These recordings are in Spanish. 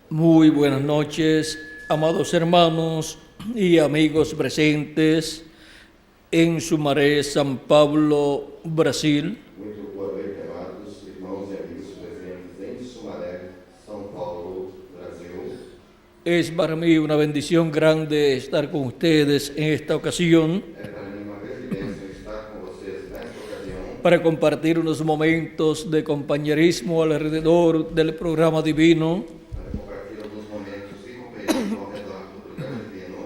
Muy buenas noches, amados hermanos y amigos presentes en Sumaré, San Pablo, Brasil. Muito boa noite, amados irmãos e amigos presentes em Sumaré, São Paulo, Brasil. Es para mí una bendición grande estar con ustedes en esta ocasión É para mim uma privilégio estar com vocês nesta ocasião para compartir unos momentos de compañerismo alrededor del programa divino, para compartilhar alguns momentos de companheirismo ao redor do programa divino,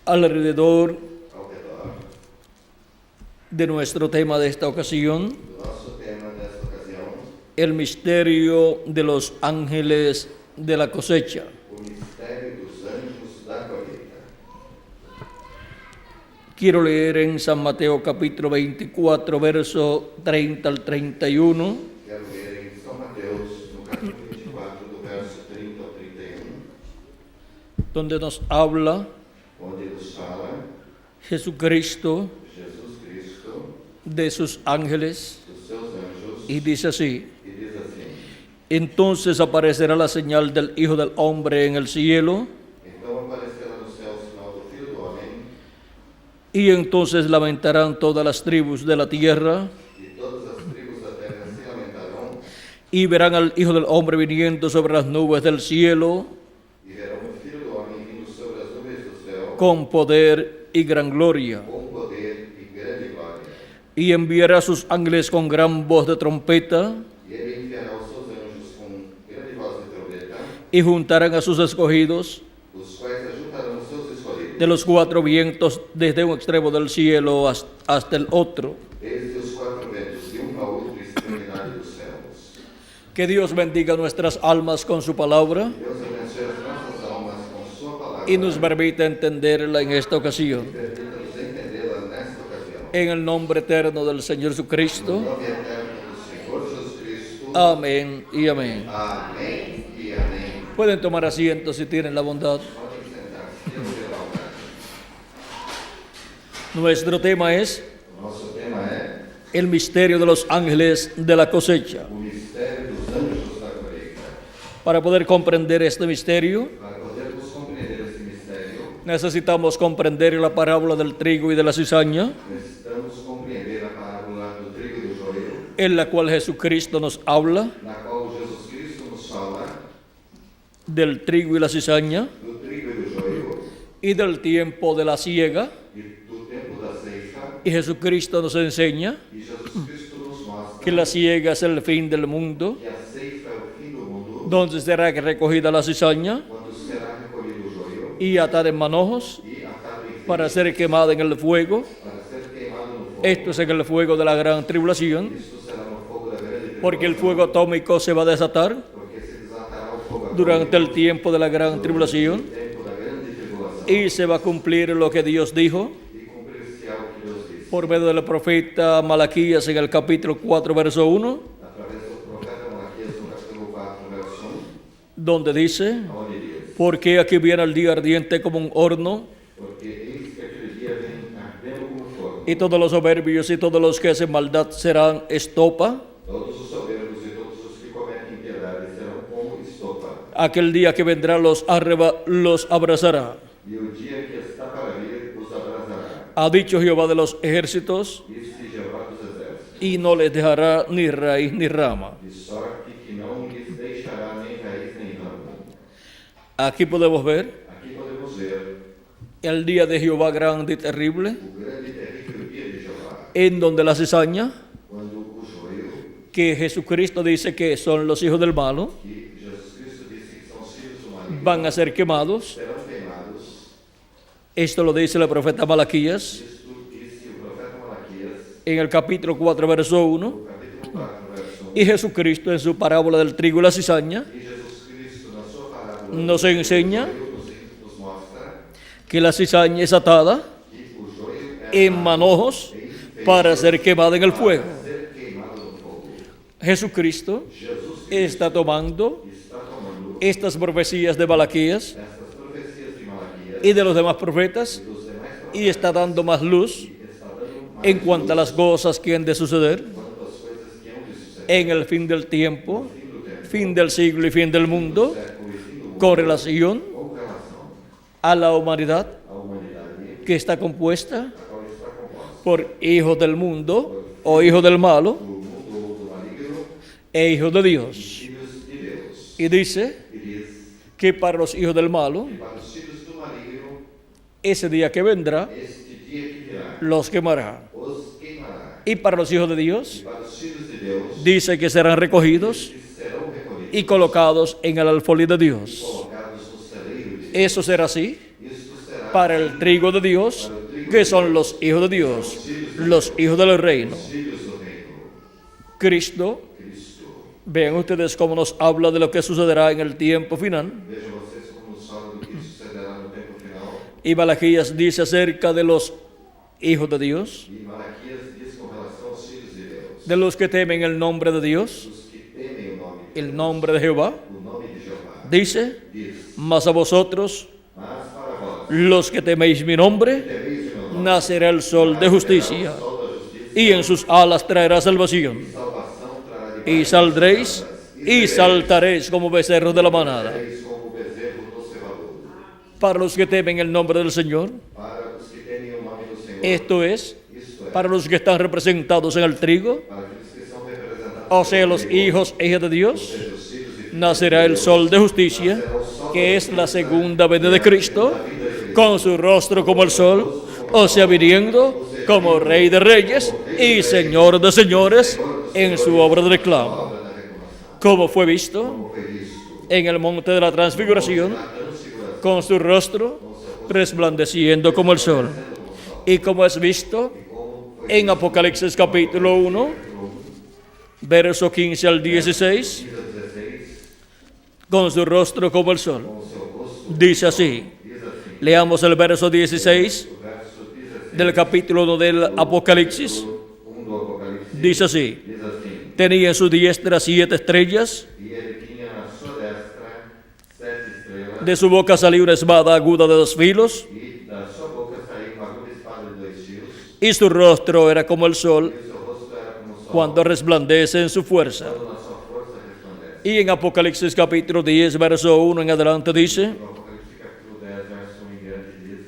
alrededor ao redor de nuestro tema de esta ocasión, do nosso tema desta ocasião, el misterio de los ángeles de la cosecha. o mistério dos anjos da colheita. Quiero leer en San Mateo capítulo 24, verso 30 al 31, Quero ler em São Mateus, no capítulo 24, do verso 30 ao 31, donde nos habla onde nos fala Jesucristo Jesus Cristo, de sus ángeles dos seus anjos, y dice así: e diz assim: entonces aparecerá la señal del Hijo del Hombre en el cielo, Então aparecerá no céu o sinal do Filho do Homem, y entonces lamentarán todas las tribus de la tierra, e todas as tribos da terra se lamentarão, y verán al Hijo del Hombre viniendo sobre las nubes del cielo e verão o Filho do Homem vindo sobre as nuvens do céu, con poder y gran gloria, com poder e grande glória. y enviará a sus ángeles con gran voz de trompeta, E ele enviará os seus anjos com grande voz de trombeta, y juntarán a sus escogidos os quais ajuntarão os seus escolhidos, de los cuatro vientos desde un extremo del cielo hasta el otro. desde os quatro ventos, de a outro extremidade dos céus. Que Dios bendiga nuestras almas con su palabra Deus abençoe as nossas almas com sua palavra, y nos permita entenderla en esta ocasión. permita-nos entendê-la nesta ocasião. En el nombre eterno del Señor Jesucristo. Nome eterno do Senhor Jesus Cristo. Amén y amén. Amém e amém. Pueden tomar asiento si tienen la bondad. Podem sentar-se, Deus terá bondade. Nuestro tema es O nosso tema é el misterio de los ángeles de la cosecha. o mistério dos anjos da colheita. Para poder comprender este misterio, Para podermos compreender esse mistério, necesitamos comprender la parábola del trigo y de la cizaña, necessitamos compreender a parábola do trigo e do joio, en la cual Jesucristo nos habla na qual Jesus Cristo nos fala del trigo y la cizaña do trigo e do joio y del tiempo de la siega. e do tempo da ceifa, Y Jesucristo nos enseña e Jesus Cristo nos mostra que la siega es el fin del mundo, que a ceifa é o fim do mundo, donde será recogida la cizaña quando será recolhido o joio y atada en manojos e atado em para ser quemada en el fuego. para ser queimado no fogo. Esto es en el fuego de la gran tribulación, Isto será no fogo da grande porque el tribulação, fuego atómico se va a desatar porque se desatará o fogo durante el tiempo de la gran tribulación tempo da grande tribulação y se va a cumplir lo que Dios dijo e cumprir-se-á o que Deus disse. por medio del profeta Malaquías en el capítulo 4, verso 1, Através do profeta Malaquias, no capítulo 4, verso 1, donde dice: onde diz: porque aquí viene el día ardiente como un horno, Porque eis que aquele dia vem ardendo como fogo, y todos los soberbios y todos los que hacen maldad serán estopa. todos os soberbos e todos os que cometem impiedade serão como estopa, Aquel día que vendrá los abrazará. e o dia que está para vir os abrasará. Ha dicho Jehová de los ejércitos, Disse Jeová dos exércitos, y no les dejará ni raíz ni rama. de sorte que não lhes deixará nem raiz nem ramo. Aquí podemos ver Aqui podemos ver el día de Jehová grande y terrible, o grande e terrível dia de Jeová, en donde la cizaña, quando o joio, que Jesucristo dice que son los hijos del malo, que Jesus Cristo disse que são os filhos do maligno, van a ser quemados. serão queimados. Esto lo dice el profeta Malaquías Isto disse o profeta Malaquias, en el capítulo 4, verso 1, no capítulo 4, verso 1. y Jesucristo en su parábola del trigo y la cizaña E Jesus Cristo, na sua parábola, nos enseña nos mostra que la cizaña es atada que o joio é en manojos para ser quemada en el fuego. ser queimado no fogo. Jesucristo Jesus está tomando está tomando estas profecías de Malaquías estas profecias de Malaquias y de los demás profetas e dos demais profetas y está dando más luz e está dando mais en cuanto a las cosas que han de suceder quanto às coisas que hão de suceder en el fin del tiempo, no fim do tempo, fin del siglo y fin del mundo, século e fim do con relación com relação a la humanidad à humanidade, que está compuesta a qual está composta por hijos del mundo o hijos del malo do mundo ou do maligno e hijos de Dios. filhos de Deus. Y dice E diz que para los hijos del malo, que para os filhos do maligno, ese día que vendrá, este dia que virá, los quemará. os queimará. Y para los hijos de E Dios, para os filhos de Deus, dice que serán recogidos que serão recolhidos y colocados en el alfolí de Dios. colocados no celeiro de Deus. Eso será así Isto será para el trigo de Dios, que son los hijos de Dios, los hijos del reino. os filhos do reino. Cristo, Cristo. vean ustedes cómo nos habla de lo que sucederá en el tiempo final. Vejam vocês como nos fala do que sucederá no tempo final. Y Malaquías dice acerca de los hijos de Dios, E Malaquias diz com relação aos filhos de Deus, de los que temen el nombre de Dios, os que temem el nombre de Jehová. o nome de Jeová. Dice, Diz, mas a vosotros, mas para vós, los que teméis mi nombre, temeis o meu nome, nacerá el sol de justicia, sol da justiça, y en sus alas traerá salvación. salvação trará de Y saldréis y saltaréis como becerros de la manada. Eis como o bezerro do cevador. Para los que temen el nombre del Señor, Para os que temem o nome do Senhor, esto es, isto é, para los que están representados en el trigo, para aqueles que são representados o sea, los hijos e hijas de Dios, os filhos e nacerá el sol de justicia, que es la segunda venida de Cristo, con su rostro como el sol, o sea, viniendo como Rey de Reyes y Señor de Señores en su obra de reclamo, obra da reclamação, como fue visto como foi visto en el monte de la transfiguración, na transfiguração, con su rostro resplandeciendo como el sol, y como es visto en Apocalipsis capítulo 1, verso 15 al 16, 16, con su rostro como el sol. com o seu rosto, Dice así, diz assim, leamos el verso 16 o verso 16, del capítulo 1 del Apocalipsis, 1 do Apocalipse, dice así, diz assim, tenía en su diestra 7 estrellas, e ele tinha na sua destra 7 estrelas, de su boca salió una espada aguda de 2 filos, e da sua boca saiu uma aguda espada de 2 fios, y su rostro era como el sol e seu rosto era como o sol, cuando resplandece en su fuerza. quando na sua força resplandece. Y en Apocalipsis capítulo 10, verso 1 en adelante dice, No Apocalipse capítulo 10, verso 1 em diante diz,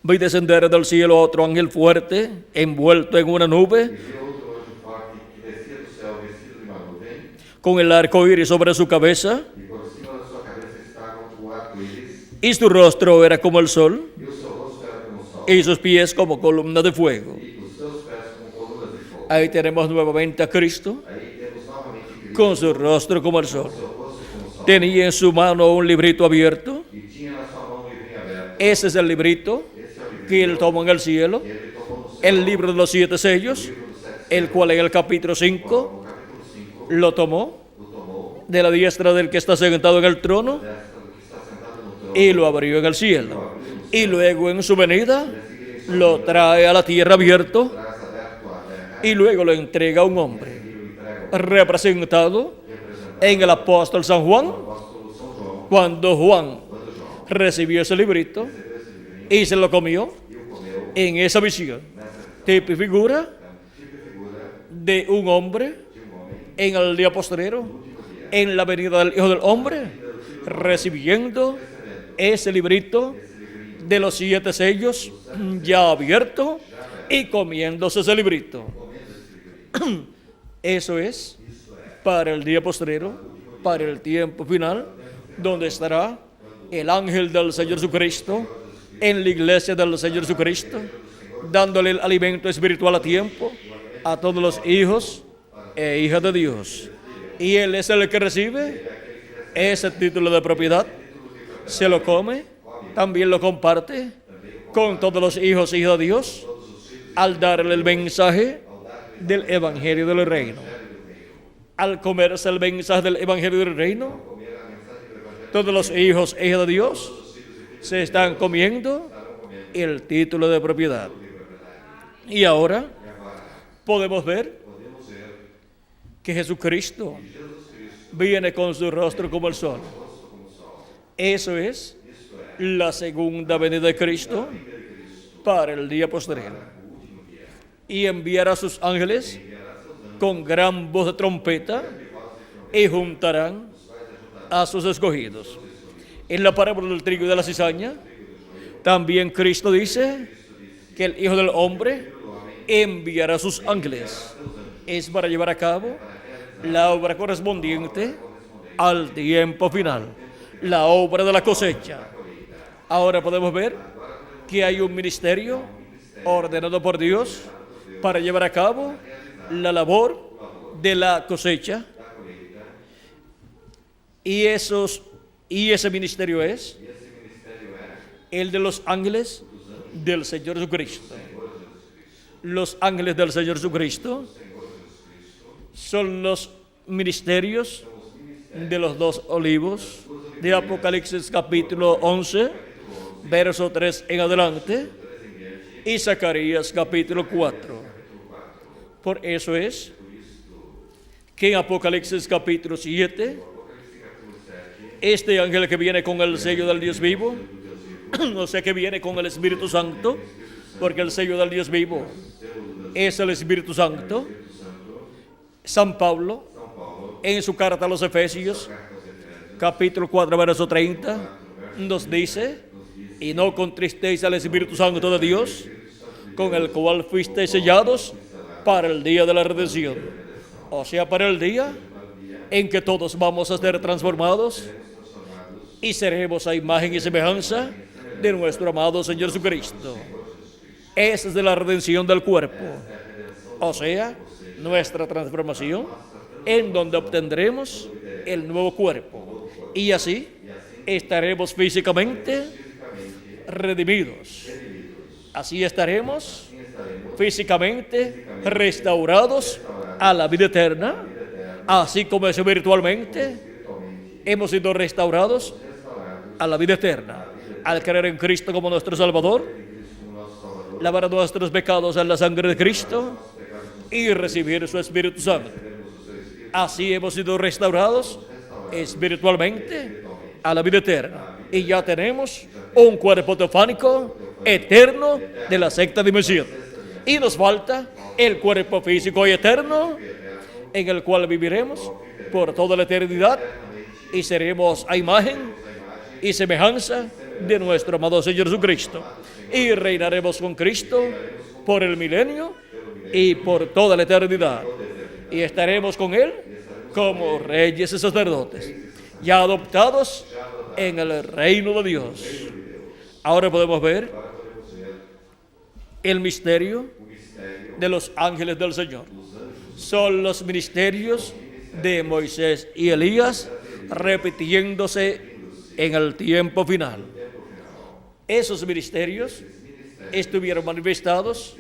vi descender del cielo a otro ángel fuerte, envuelto en una e nube, viu outro anjo forte que descia do céu vestido de uma nuvem, con el arco iris sobre su cabeza, e por cima da sua cabeça estava o arco-íris, y su rostro era como el sol, e o seu rosto era como o sol, y sus pies como columna de fuego. e os seus pés como colunas de fogo. Ahí tenemos nuevamente a Cristo, Aí temos novamente Cristo, con su rostro como el sol. seu rosto como o sol, Tenía en su mano un librito abierto. e tinha na sua mão um livrinho aberto. Ese es el librito Esse é o livro que él tomó en el cielo, que ele tomou no céu, el libro de los 7 sellos, o livro dos 7 el cual en el capítulo 5 no capítulo 5, lo tomó o tomou de la diestra del que está sentado en el trono desta do que está sentado no trono, y lo abrió en el cielo. Y luego en su venida lo trae a la tierra abierto traz aberto à terra, y luego lo entrega a un hombre e o entrega representado en el apóstol San Juan, ao apóstolo São João, cuando Juan quando João recibió ese librito recebeu esse livrinho y se lo comió e o comeu, en esa visión. nessa visão, Tipo y figura tipo e figura de un hombre de homem en el día postrero, en la venida del Hijo del Hombre, recibiendo ese librito de los 7 sellos ya abierto y comiéndose ese librito. Eso es para el día postrero, para el tiempo final, donde estará el ángel del Señor Jesucristo en la iglesia del Señor Jesucristo, dándole el alimento espiritual a tiempo a todos los hijos e hijas de Dios. Y Él es el que recibe ese título de propiedad, se lo come, también lo comparte con todos los hijos e hijas de Dios al darle el mensaje del Evangelio del Reino. Al comerse el mensaje del Evangelio del Reino, todos los hijos e hijas de Dios se están comiendo el título de propiedad. Y ahora podemos ver que Jesucristo viene con su rostro como el sol. Eso es la segunda venida de Cristo para el día postrero. Y enviará a sus ángeles con gran voz de trompeta y juntarán a sus escogidos. En la parábola del trigo y de la cizaña, también Cristo dice que el Hijo del Hombre enviará a sus ángeles. Es para llevar a cabo la obra correspondiente al tiempo final, la obra de la cosecha. Ahora podemos ver que hay un ministerio ordenado por Dios para llevar a cabo la labor de la cosecha. Y ese ministerio es el de los ángeles del Señor Jesucristo. Los ángeles del Señor Jesucristo son los ministerios de los dos olivos de Apocalipsis capítulo 11, verso 3 en adelante, y Zacarías capítulo 4. Por eso es que en Apocalipsis capítulo 7, este ángel que viene con el sello del Dios vivo, no sé, que viene con el Espíritu Santo, porque el sello del Dios vivo es el Espíritu Santo. San Pablo, en su carta a los Efesios, capítulo 4, verso 30, nos dice: y no contristéis al Espíritu Santo de Dios, con el cual fuisteis sellados para el día de la redención. O sea, para el día en que todos vamos a ser transformados y seremos a imagen y semejanza de nuestro amado Señor Jesucristo. Esa es de la redención del cuerpo, o sea, nuestra transformación, en donde obtendremos el nuevo cuerpo, y así estaremos físicamente redimidos. Así estaremos físicamente restaurados a la vida eterna, así como espiritualmente hemos sido restaurados a la vida eterna al creer en Cristo como nuestro Salvador, lavar nuestros pecados en la sangre de Cristo y recibir su Espíritu Santo. Así hemos sido restaurados espiritualmente a la vida eterna, y ya tenemos un cuerpo teofánico eterno de la sexta dimensión, y nos falta el cuerpo físico y eterno en el cual viviremos por toda la eternidad y seremos a imagen y semejanza de nuestro amado Señor Jesucristo, y reinaremos con Cristo por el milenio y por toda la eternidad, y estaremos con Él como reyes y sacerdotes, ya adoptados en el reino de Dios. Ahora podemos ver el misterio de los ángeles del Señor. Son los ministerios de Moisés y Elías repitiéndose en el tiempo final. Esos ministerios estuvieron manifestados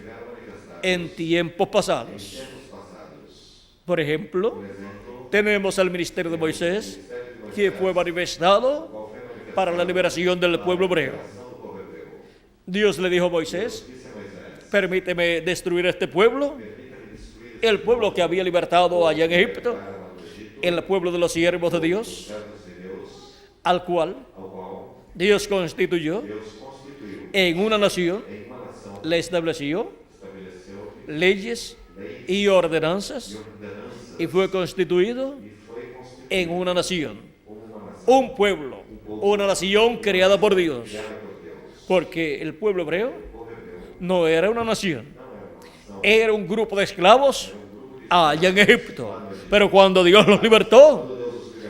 en tiempos pasados. Por ejemplo, tenemos el ministerio de Moisés, que fue manifestado para la liberación del pueblo hebreo. Dios le dijo a Moisés: permíteme destruir este pueblo, el pueblo que había libertado allá en Egipto, el pueblo de los siervos de Dios, al cual Dios constituyó en una nación, le estableció leyes y ordenanzas, y fue constituido en una nación, un pueblo, una nación creada por Dios, porque el pueblo hebreo no era una nación, era un grupo de esclavos allá en Egipto. Pero cuando Dios los libertó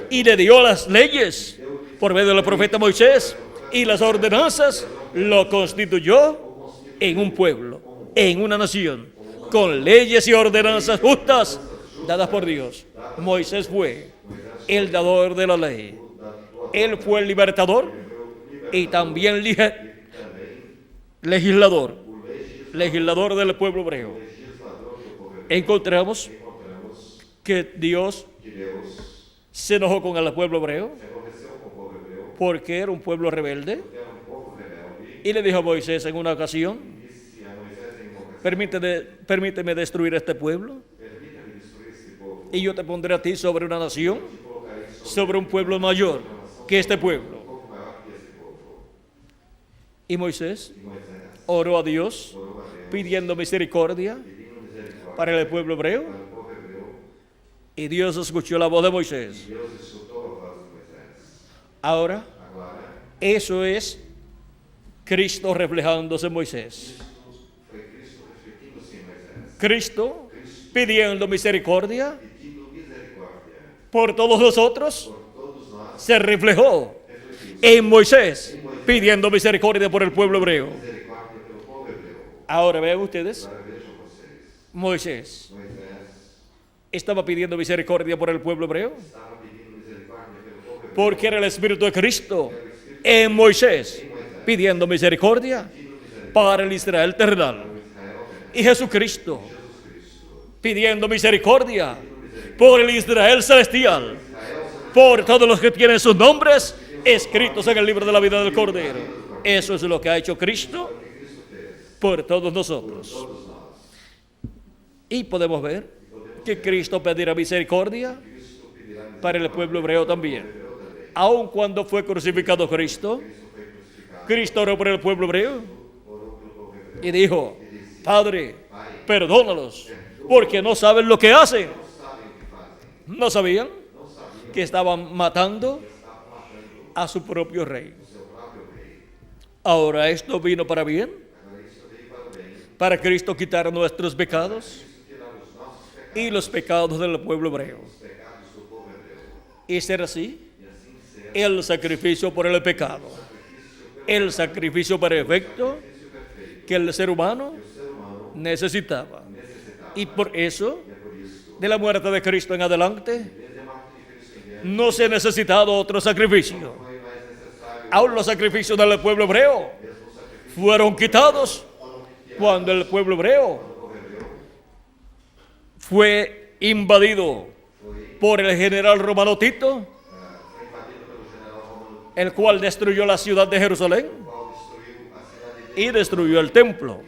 y le dio las leyes por medio del profeta Moisés y las ordenanzas, lo constituyó en un pueblo, en una nación, con leyes y ordenanzas justas dadas por Dios. Moisés fue el dador de la ley, él fue el libertador y también legislador del pueblo hebreo. Encontramos que Dios se enojó con el pueblo hebreo porque era un pueblo rebelde, y le dijo a Moisés en una ocasión: permíteme destruir este pueblo, y yo te pondré a ti sobre una nación, sobre un pueblo mayor que este pueblo. Y Moisés oró a Dios pidiendo misericordia para el pueblo hebreo, y Dios escuchó la voz de Moisés. Ahora Eso es Cristo reflejándose en Moisés. Foi Cristo refletindo-se em Moisés. Cristo pidiendo misericordia Pedindo misericórdia por todos nosotros, por todos nós. se reflejó en Moisés pidiendo misericordia por el pueblo hebreo. Misericórdia pelo povo hebreu. Ahora vean ustedes, Agora vejam vocês. Moisés Moisés estaba pidiendo misericordia por el pueblo hebreo estava pedindo misericórdia pelo povo hebreu. porque era el Espíritu de Cristo en Moisés pidiendo misericordia para el Israel terrenal. Y Jesucristo pidiendo misericordia por el Israel celestial, por todos los que tienen sus nombres escritos en el libro de la vida del Cordero. Eso es lo que ha hecho Cristo por todos nosotros. Y podemos ver que Cristo pedirá misericordia para el pueblo hebreo también. Aun cuando fue crucificado Cristo, Cristo oró por el pueblo hebreo y dijo: Padre, perdónalos, porque no saben lo que hacen. No sabían que estaban matando a su propio rey. Ahora esto vino para bien, para Cristo quitar nuestros pecados y los pecados del pueblo hebreo. Y ser así el sacrificio por el pecado, el sacrificio perfecto que el ser humano necesitaba. Y por eso, de la muerte de Cristo en adelante, no se ha necesitado otro sacrificio. Aún los sacrificios del pueblo hebreo fueron quitados cuando el pueblo hebreo fue invadido por el general romano Tito, el cual destruyó la ciudad de Jerusalén y destruyó el templo.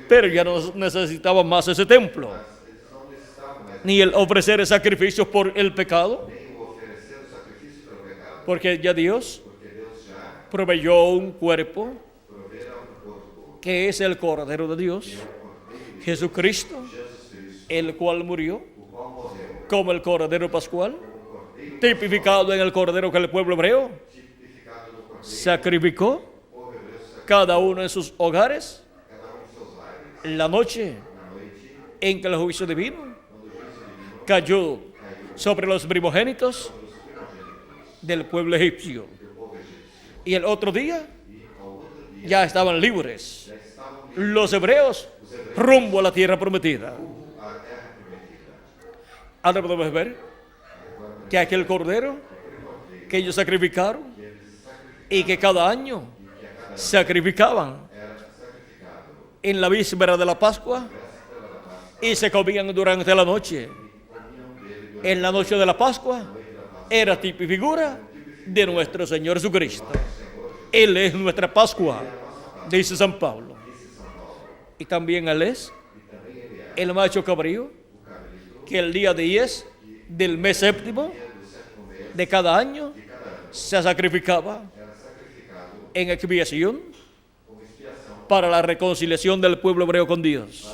Pero ya no necesitaba más ese templo, ni el ofrecer sacrificios por el pecado, porque ya Dios proveyó un cuerpo que es el Cordero de Dios, Jesucristo, el cual murió como el Cordero Pascual, tipificado en el Cordero que el pueblo hebreo sacrificó cada uno en sus hogares la noche en que el juicio divino cayó sobre los primogénitos del pueblo egipcio. Y el otro día ya estaban libres los hebreos rumbo a la tierra prometida. Ahora podemos ver que aquel cordero que ellos sacrificaron y que cada año sacrificaban en la víspera de la Pascua y se comían durante la noche. En la noche de la Pascua era tipo y figura de nuestro Señor Jesucristo. Él es nuestra Pascua, dice San Pablo. Y también Él es el macho cabrío que el día 10 del mes séptimo de cada año se sacrificaba en expiación para la reconciliación del pueblo hebreo con Dios.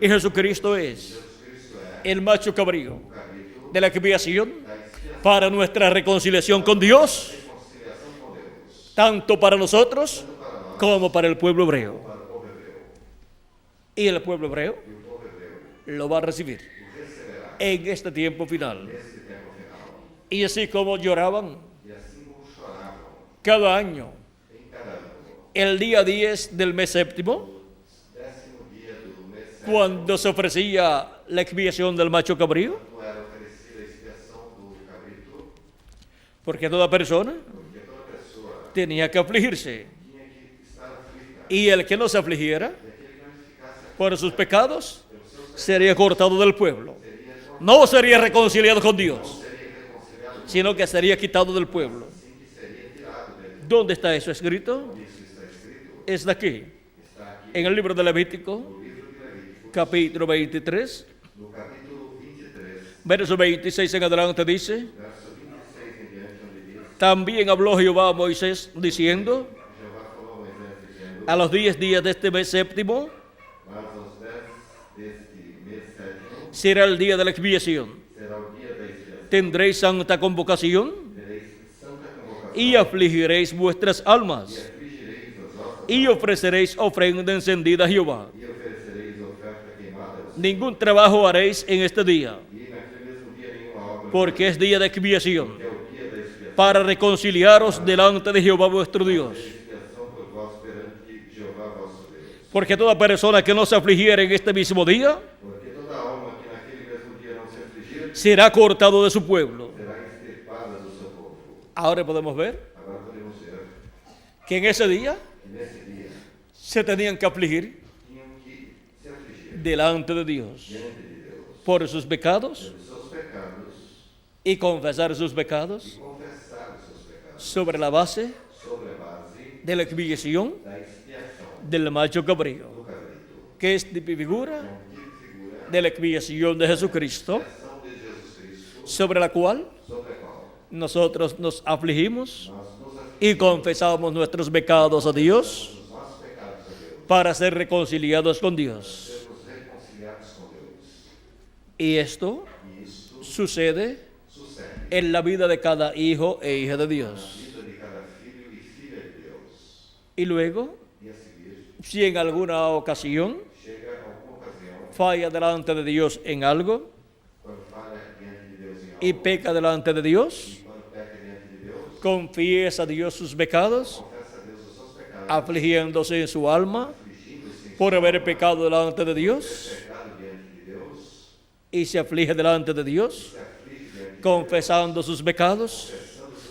Y Jesucristo es el macho cabrío de la expiación para nuestra reconciliación con Dios, tanto para nosotros como para el pueblo hebreo. Y el pueblo hebreo lo va a recibir en este tiempo final. Y así como lloraban cada año el día 10 del mes séptimo, cuando se ofrecía la expiación del macho cabrío, porque toda persona tenía que afligirse, y el que no se afligiera por sus pecados sería cortado del pueblo. No sería reconciliado con Dios, sino que sería quitado del pueblo. ¿Dónde está eso escrito? Está aquí, en el libro de Levítico, capítulo 23, verso 26 en adelante dice: también habló Jehová a Moisés diciendo: a los 10 días de este mes séptimo será el día de la expiación. Tendréis santa convocación y afligiréis vuestras almas, afligireis as vossas y ofreceréis ofrenda encendida a Jehová. e oferecereis oferta queimada ao Senhor. Ningún trabajo haréis en este día, E naquele mesmo dia nenhuma obra, porque es día de expiación, que é o dia da expiação, para reconciliaros delante de Jehová vuestro Dios. expiação por vós perante Jeová vosso Deus. Porque toda persona que no se afligiere en este mismo día, Porque toda alma que naquele mesmo dia não se afligir, será cortado de su pueblo. será extirpada do seu povo. Ahora podemos ver Agora podemos ver que en ese día que nesse dia se tenían que afligir tinham que se afligir delante de Dios diante de Deus por sus pecados pelos seus pecados y confesar sus e pecados confessar os seus pecados sobre la base sobre a base de la expiación da expiação del macho cabrío, do cabrito, que es figura que figura de la expiación de Jesucristo, a ação de Jesus Cristo, sobre la cual sobre a qual nosotros nos afligimos nós nos afligimos y confesamos nuestros pecados a Dios os nossos pecados a Deus, para ser reconciliados con Dios. sermos reconciliados com Deus. Y esto E isso sucede sucede en la vida de cada hijo e hija de Dios. na vida de cada filho e filha de Deus. Y luego, E a seguir, si en alguna ocasión chega alguma ocasião falla delante de Dios en algo quando falha diante de Deus em algo, y peca delante de Dios, quando peca diante de Deus, confiesa a Dios sus pecados, confessa a Deus os seus pecados, afligiéndose en su alma afligindo-se por haber pecado delante de Dios, pecado diante de Deus, y se aflige delante de Dios, se aflige diante confesando sus pecados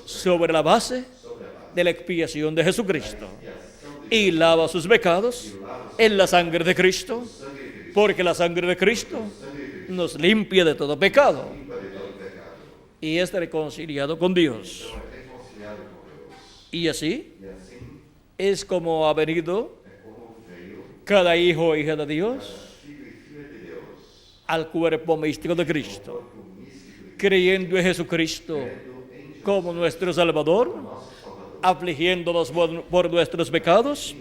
sobre la base sobre a base de la expiación de Jesucristo, e ação de y lava sus pecados en la sangre de Cristo, sangue de Cristo, porque la sangre de Cristo sangue de Cristo, nos limpia de todo pecado limpa de todo pecado, y es reconciliado con Dios. então é reconciliado com Deus. Y así E assim es como ha venido é como veio cada hijo e hija de Dios filho e filha de Deus, al cuerpo místico de Cristo, corpo místico de creyendo en Jesucristo Cristo, em Jesus, como nuestro Salvador, nosso Salvador, afligiéndonos por nuestros pecados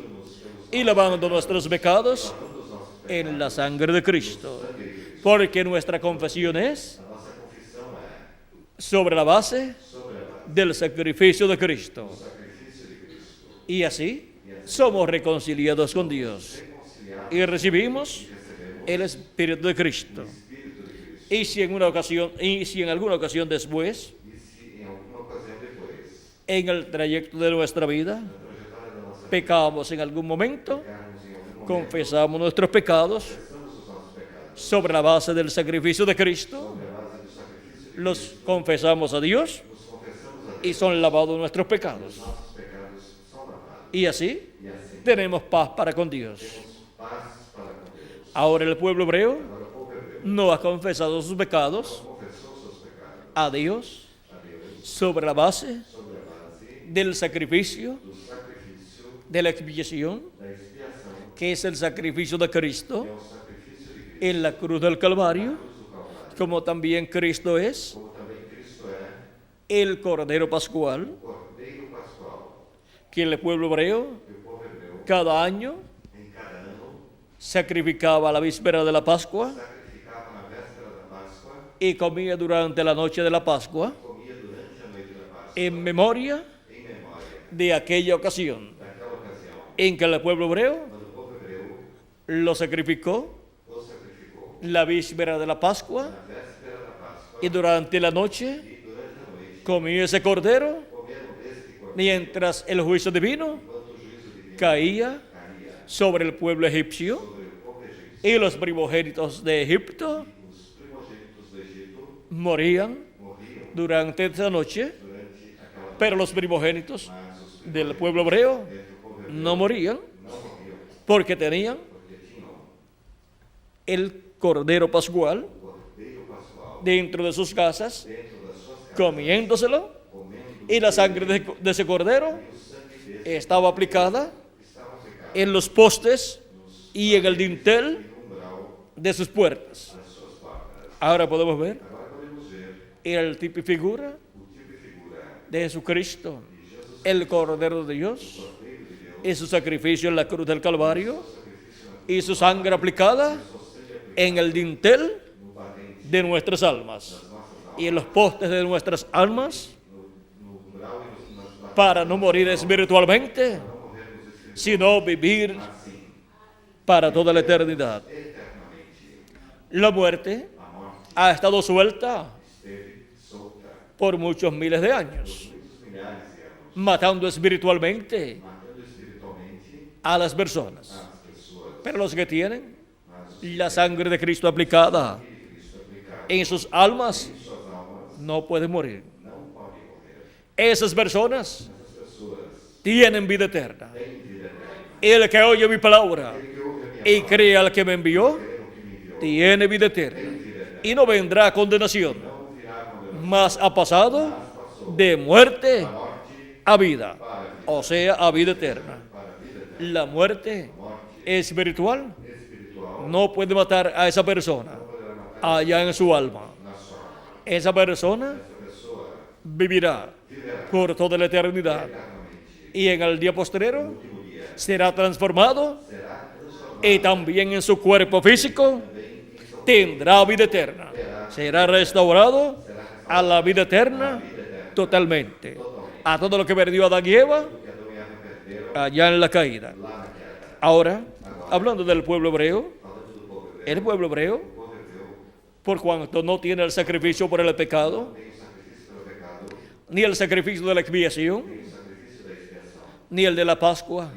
y lavando nuestros pecados en la sangre de Cristo. Porque nuestra confesión es a nossa confissão é sobre la base sobre a base del sacrificio de Cristo. do sacrifício de Cristo, Y así somos reconciliados con Dios reconciliados y recibimos e recebemos el Espíritu de Cristo. o Espírito de Cristo. Y si en alguna ocasión después, E se em alguma ocasião depois, en el trayecto de nuestra vida, na trajetória da nossa vida, pecamos en algún momento, pecarmos em algum momento, confesamos nuestros pecados confessamos os nossos pecados sobre la base del sacrificio de Cristo, sobre a base do sacrifício de los confesamos a Dios Cristo, nos confessamos a Deus, y son lavados nuestros pecados. nossos pecados são lavados. Y así E assim tenemos paz para con Dios. temos paz para com Deus. Ahora el pueblo hebreo Agora o povo hebreu no ha confesado sus pecados confessou seus pecados a Dios a Deus sobre la base sobre a base del sacrificio do sacrifício de la expiación, da expiação, que es el sacrificio de Cristo que é o sacrifício de Cristo, en la cruz del Calvario, cruz do Calvário, como también Cristo es como também Cristo é el Cordero Pascual, o Cordeiro Pascual, que el pueblo hebreo que o povo hebreu, cada año em cada ano, sacrificaba a la víspera de la Pascua sacrificava na véspera da Páscoa, y comía durante la noche de la Pascua comia durante a noite da Páscoa, en memoria em memória de aquella ocasión daquela ocasião, en que el pueblo hebreo quando o povo hebreu lo sacrificó o sacrificou la víspera de la Pascua na véspera da Páscoa y durante la noche e durante a noite comía ese cordero comeram deste cordeiro mientras el juicio divino enquanto o juízo divino caía caía sobre el pueblo egipcio sobre o povo egípcio. y los primogénitos de Egipto Os primogênitos do Egito morían morriam durante esa noche, durante aquela noite, pero los primogénitos mas os del pueblo hebreo primogênitos do povo hebreu no morían não morriam, porque tenían porque tinham el cordero pascual o cordeiro pascual dentro de sus casas, dentro das suas casas, comiéndoselo, comendo, y la sangre de esse cordero e o sangue desse estaba aplicada estava aplicado en los postes y en el dintel no umbral de sus puertas. das suas portas. Ahora podemos ver Agora podemos ver el tipo y figura o tipo e figura de Jesucristo, de Jesus, el Cordero de Dios, Cordeiro de Deus, y su sacrificio en la cruz del Calvario, sacrifício y su sangre aplicada en el dintel no batente de nuestras almas das nossas almas, y en los postes de nuestras almas, no umbral e nas para no morir espiritualmente, sino vivir para toda la eternidad. La muerte ha estado suelta por muchos miles de años, matando espiritualmente a las personas. Pero los que tienen la sangre de Cristo aplicada en sus almas no pueden morir. Esas personas tienen vida eterna. El que oye mi palabra y cree al que me envió, tiene vida eterna y no vendrá a condenación, mas ha pasado de muerte a vida, o sea, a vida eterna. La muerte espiritual no puede matar a esa persona allá en su alma. Esa persona vivirá por toda la eternidad y en el día postrero será transformado y también en su cuerpo físico tendrá vida eterna. Será restaurado a la vida eterna totalmente. A todo lo que perdió Adán y Eva allá en la caída. Ahora, hablando del pueblo hebreo, el pueblo hebreo, por cuanto no tiene el sacrificio por el pecado, ni el sacrificio de la expiación, ni el de la Pascua,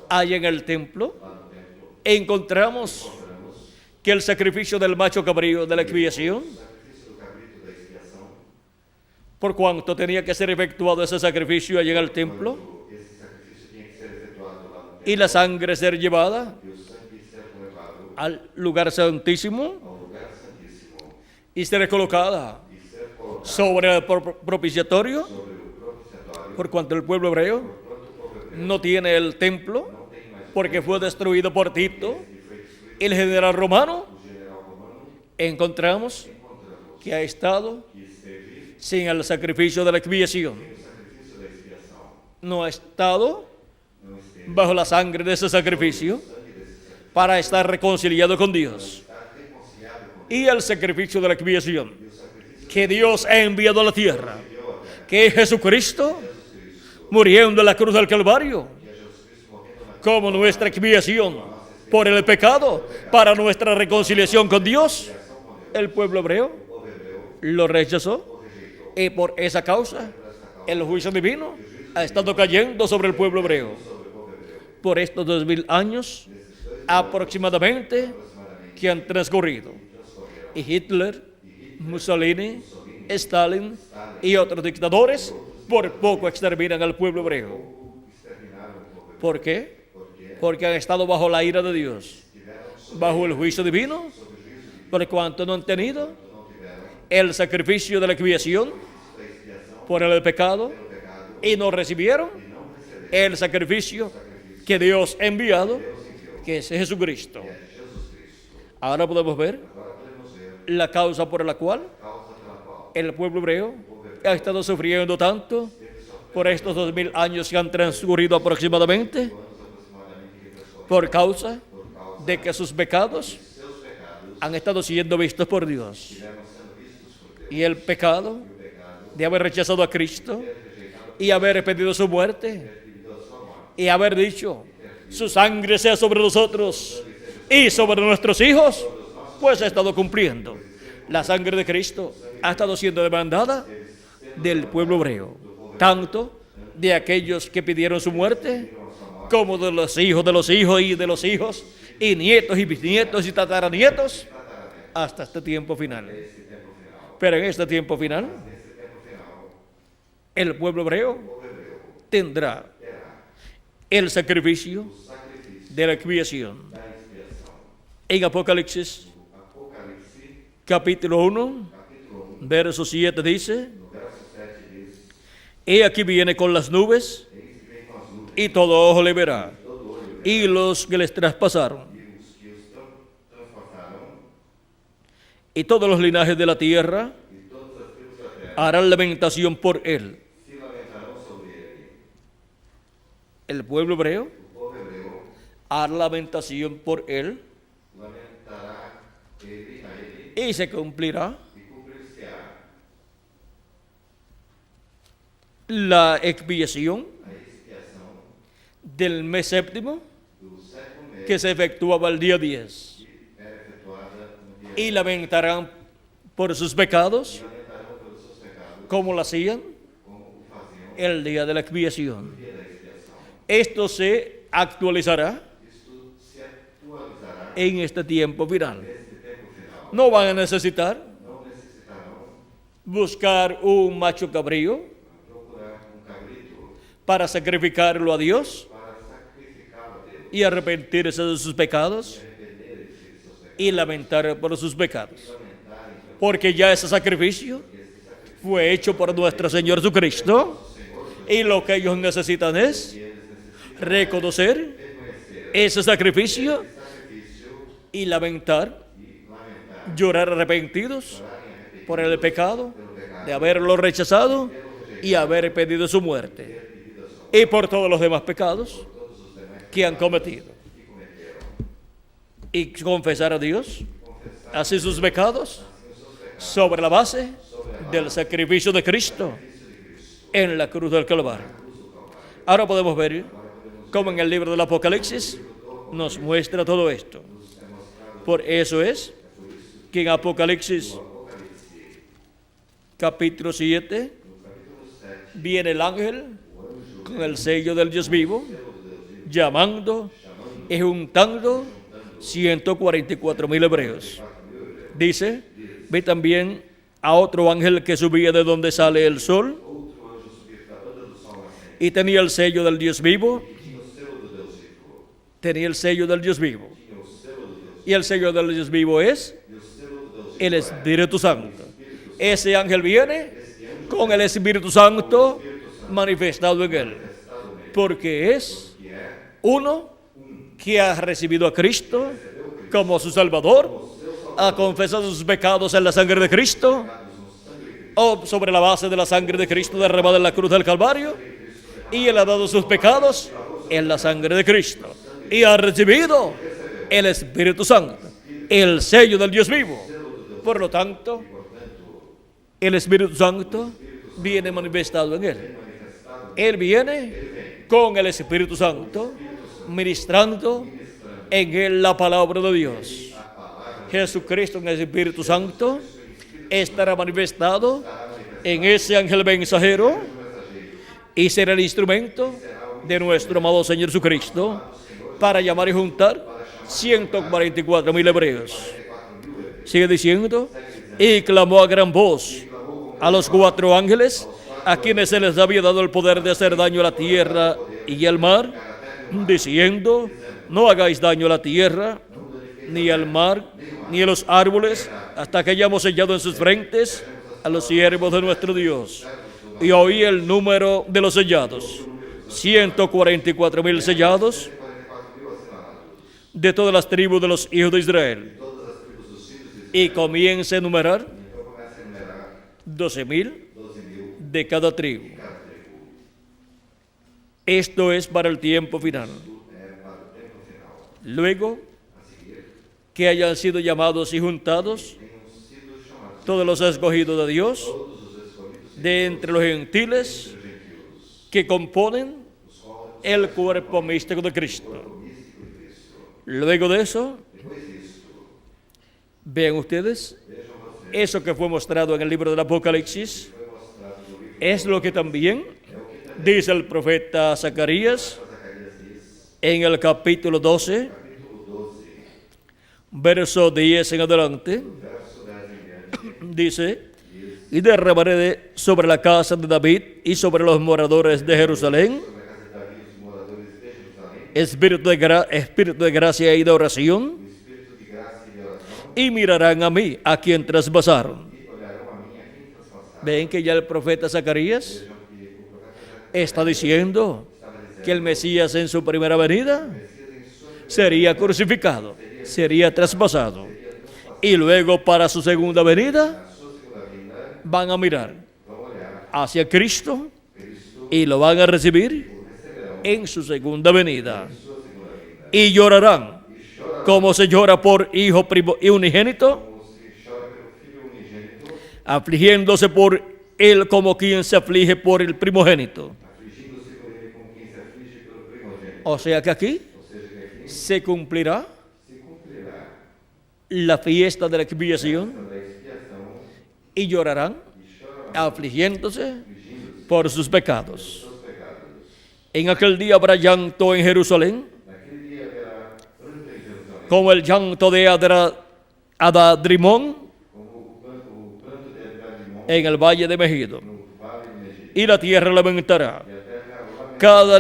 hay en el templo, encontramos que el sacrificio del macho cabrío de la expiación, por cuanto tenía que ser efectuado ese sacrificio allá en el templo, y la sangre ser llevada al lugar santísimo y ser colocada sobre el propiciatorio, por cuanto el pueblo hebreo no tiene el templo porque fue destruido por Tito, el general romano. Encontramos que ha estado sin el sacrificio de la expiación, no ha estado bajo la sangre de ese sacrificio para estar reconciliado con Dios. Y el sacrificio de la expiación que Dios ha enviado a la tierra, que es Jesucristo muriendo en la cruz del Calvario como nuestra expiación por el pecado, para nuestra reconciliación con Dios. El pueblo hebreo lo rechazó y por esa causa el juicio divino ha estado cayendo sobre el pueblo hebreo por estos 2000 años aproximadamente que han transcurrido. Y Hitler, Mussolini, Stalin y otros dictadores por poco exterminan al pueblo hebreo. ¿Por qué? Porque han estado bajo la ira de Dios, bajo el juicio divino, por cuanto no han tenido el sacrificio de la expiación por el pecado y no recibieron el sacrificio que Dios ha enviado, que es Jesucristo. Ahora podemos ver la causa por la cual el pueblo hebreo ha estado sufriendo tanto por estos 2000 años que han transcurrido aproximadamente, por causa de que sus pecados han estado siendo vistos por Dios. Y el pecado de haber rechazado a Cristo y haber pedido su muerte y haber dicho, su sangre sea sobre nosotros y sobre nuestros hijos, pues ha estado cumpliendo. La sangre de Cristo ha estado siendo demandada del pueblo hebreo, tanto de aquellos que pidieron su muerte, como de los hijos y de los hijos, y nietos y bisnietos y tataranietos, hasta este tiempo final. Pero en este tiempo final, el pueblo hebreo tendrá el sacrificio de la expiación. En Apocalipsis, capítulo 1, verso 7 dice, he aquí viene con las nubes, y todo ojo le verá, y los que les traspasaron, y todos los linajes de la tierra harán lamentación por él. El pueblo hebreo hará lamentación por él, y se cumplirá la expiación del mes séptimo que se efectuaba el día 10 y lamentarán por sus pecados como lo hacían el día de la expiación. Esto se actualizará en este tiempo final. No van a necesitar buscar un macho cabrío para sacrificarlo a Dios y arrepentirse de sus pecados y lamentar por sus pecados, porque ya ese sacrificio fue hecho por nuestro Señor Jesucristo, y lo que ellos necesitan es reconocer ese sacrificio y lamentar, llorar arrepentidos por el pecado de haberlo rechazado y haber pedido su muerte, y por todos los demás pecados que han cometido, y confesar a Dios así sus pecados sobre la base del sacrificio de Cristo en la cruz del Calvario. Ahora podemos ver cómo en el libro del Apocalipsis nos muestra todo esto. Por eso es que en Apocalipsis capítulo 7 viene el ángel con el sello del Dios vivo, llamando y juntando 144,000 hebreos. Dice, ve también a otro ángel que subía de donde sale el sol y tenía el sello del Dios vivo. Tenía el sello del Dios vivo. Y el sello del Dios vivo es el Espíritu Santo. Ese ángel viene con el Espíritu Santo manifestado en él, porque es uno que ha recibido a Cristo como su Salvador, ha confesado sus pecados en la sangre de Cristo, o sobre la base de la sangre de Cristo derramada en la cruz del Calvario, y él ha dado sus pecados en la sangre de Cristo, y ha recibido el Espíritu Santo, el sello del Dios vivo. Por lo tanto, el Espíritu Santo viene manifestado en él. Él viene con el Espíritu Santo, ministrando en él la palabra de Dios. Jesucristo en el Espíritu Santo estará manifestado en ese ángel mensajero y será el instrumento de nuestro amado Señor Jesucristo para llamar y juntar 144,000 hebreos. Sigue diciendo, y clamó a gran voz a los 4 ángeles, a quienes se les había dado el poder de hacer daño a la tierra y al mar, diciendo, no hagáis daño a la tierra, ni al mar, ni a los árboles, hasta que hayamos sellado en sus frentes a los siervos de nuestro Dios. Y oí el número de los sellados, 144,000 sellados, de todas las tribus de los hijos de Israel. Y comienza a enumerar 12,000 de cada tribu. Esto es para el tiempo final. Luego que hayan sido llamados y juntados todos los escogidos de Dios de entre los gentiles que componen el cuerpo místico de Cristo. Luego de eso, vean ustedes, eso que fue mostrado en el libro del Apocalipsis es lo que también dice el profeta Zacarías en el capítulo 12, verso 10 en adelante. Dice, y derramaré sobre la casa de David y sobre los moradores de Jerusalén espíritu de gracia y de oración, y mirarán a mí, a quien traspasaron. Ven que ya el profeta Zacarías está diciendo que el Mesías en su primera venida sería crucificado, sería traspasado, y luego para su segunda venida van a mirar hacia Cristo y lo van a recibir en su segunda venida, y llorarán como se llora por hijo unigénito, afligiéndose por él como quien se aflige por el primogénito. afligindo-se por ele como quem se aflige pelo primogênito. O sea que aquí Ou seja, que aqui se cumplirá se cumprirá la fiesta de la expiación da expiação y llorarán e chorarão, afligiéndose afligindo-se por sus pecados. seus pecados. En aquel día habrá llanto en Jerusalén, Naquele dia haverá pranto em Jerusalém, como el llanto de Adadrimón como o pranto de Adrimon en el valle de Megido. no vale de Megido. Y la tierra lamentará. E a terra lamentará, Cada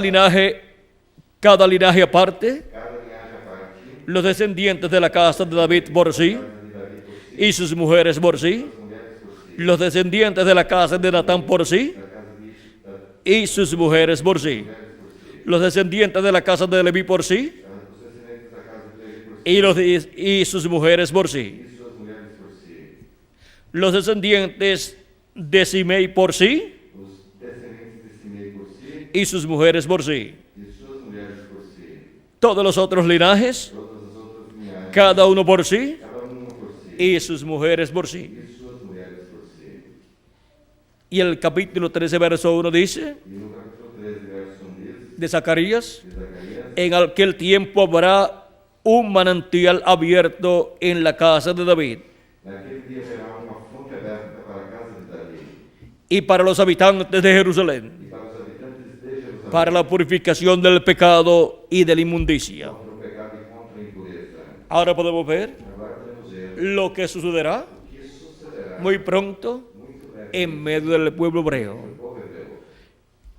linaje aparte, cada linhagem à parte, los descendientes de la casa de David por sí, de Davi por si, y sus mujeres por sí, as mulheres por si, los descendientes de la casa de Natán por sí, da casa de Ita, y sus mujeres por sí, mulheres por si, los descendientes de la casa de Leví por sí, os descendentes da casa de Levi por si, y sus mujeres por sí, e suas mulheres por si, los descendientes de Simei por sí, os descendentes de Simei por si, y sus mujeres por sí. e suas mulheres por si, Todos los otros linajes, todas as outras linhagens, cada uno por sí, cada uma por si, y sus mujeres por sí. e suas mulheres por si. Y el capítulo 13, verso 1 dice, E no capítulo 13, verso 1 diz, de Zacarías, de Zacarias, en aquel tiempo habrá un manantial abierto en la casa de David naquele dia haverá uma fonte aberta para a casa de Davi y para los habitantes de Jerusalén, e para os habitantes de Jerusalém, para la purificación del pecado y de la inmundicia. contra o pecado e contra a impureza. Ahora podemos ver Agora podemos ver lo que sucederá o que sucederá muy pronto muito breve en medio del pueblo hebreo. no povo hebreu.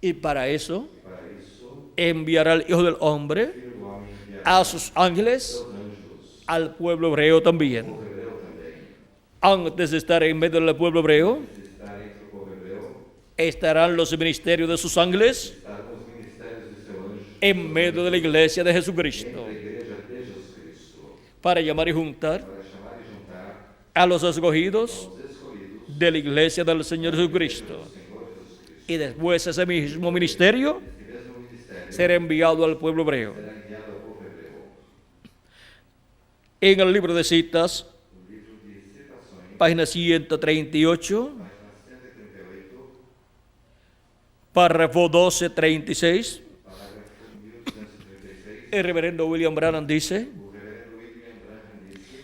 Y para eso E para isso, enviará el Hijo del Hombre o Filho do Homem enviará a sus ángeles seus anjos al pueblo hebreo también. ao povo hebreu também. Antes de estar en medio del pueblo hebreo, De estar entre o povo hebreu, estarán los ministerios de sus ángeles estarão os ministérios de seu anjo en medio de la iglesia de da Jesucristo, igreja de Jesus Cristo, para llamar y juntar para chamar e juntar a los escogidos os escolhidos de la iglesia del Señor Jesucristo. do Senhor Jesus Cristo. Y después ese mismo ministerio Esse mesmo ministério será enviado al pueblo hebreo. será enviado ao povo hebreu. En el libro de citas, O livro de Citações, página 138, página 138, párrafo 1236, parágrafo 1236, el reverendo William Branham dice, o reverendo William Branham disse,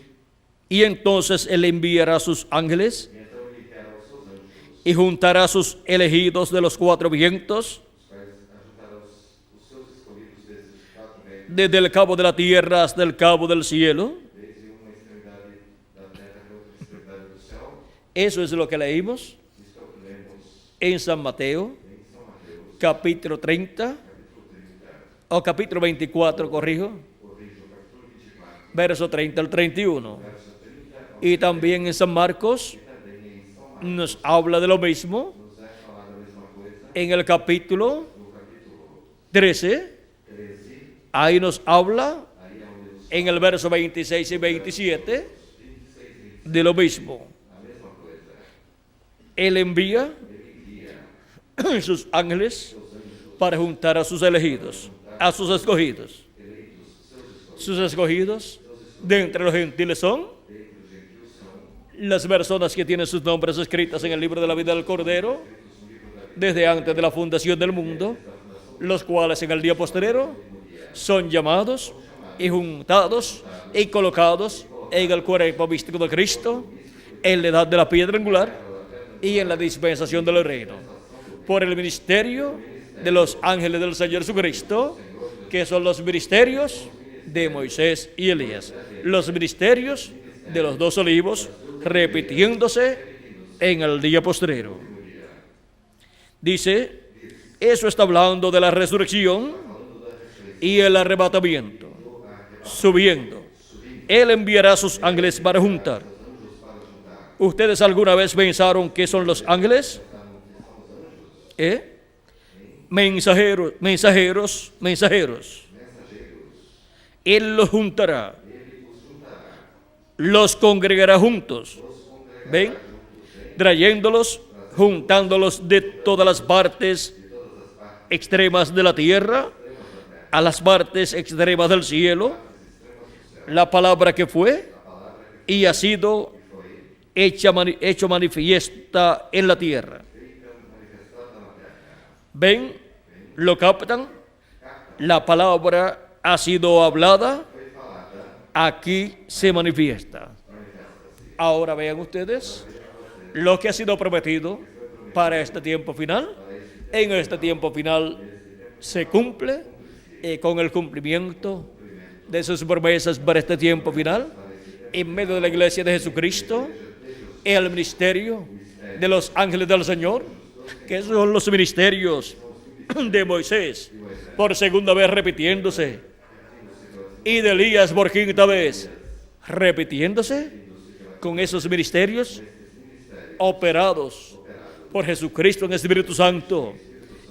y entonces él enviará a sus ángeles e então ele enviará os seus anjos, y juntará a sus elegidos de los cuatro vientos, os quais ajuntará os seus escolhidos desses quatro ventos, desde el cabo de la tierra hasta el cabo del cielo. desde uma extremidade da terra até outra extremidade do céu. Eso es lo que leímos Isto é o que lemos en San Mateo, em São Mateus, capítulo 30, capítulo 30, o capítulo 24, corrijo, corrijo, capítulo 24, verso 30 al 31. verso 30, Y también en San Marcos e também em São Marcos nos habla de lo mismo nos é falada a mesma coisa, en el capítulo no capítulo 13. 13, Ahí nos habla aí é onde nos en el verso 26 y 27 26 e de lo mismo. a mesma coisa. Él envía Ele envia sus ángeles seus anjos para juntar a sus elegidos, a sus escogidos. eleitos, seus escolhidos, Sus escogidos de entre los gentiles son dentre os gentios são las personas que tienen sus nombres escritas en el libro de la vida del Cordero desde antes de la fundación del mundo, los cuales en el día postrero son llamados y juntados y colocados en el cuerpo místico de Cristo, en la edad de la piedra angular y en la dispensación del reino, por el ministerio de los ángeles del Señor Jesucristo, que son los ministerios de Moisés y Elías, los ministerios de los dos olivos, repitiéndose en el día postrero. Dice, eso está hablando de la resurrección y el arrebatamiento, subiendo. Él enviará a sus ángeles para juntar. ¿Ustedes alguna vez pensaron qué son los ángeles? Mensajeros, mensajeros, mensajeros. Él los juntará, los congregará juntos, ¿ven? Trayéndolos, juntándolos de todas las partes extremas de la tierra a las partes extremas del cielo. La palabra que fue y ha sido hecho manifiesta en la tierra. ¿Ven? ¿Lo captan? La palabra ha sido hablada, aquí se manifiesta. Ahora vean ustedes lo que ha sido prometido para este tiempo final. En este tiempo final se cumple con el cumplimiento de sus promesas para este tiempo final, en medio de la iglesia de Jesucristo, el ministerio de los ángeles del Señor, que son los ministerios de Moisés, por segunda vez repitiéndose, y de Elías por quinta vez repitiéndose, con esos ministerios operados por Jesucristo en el Espíritu Santo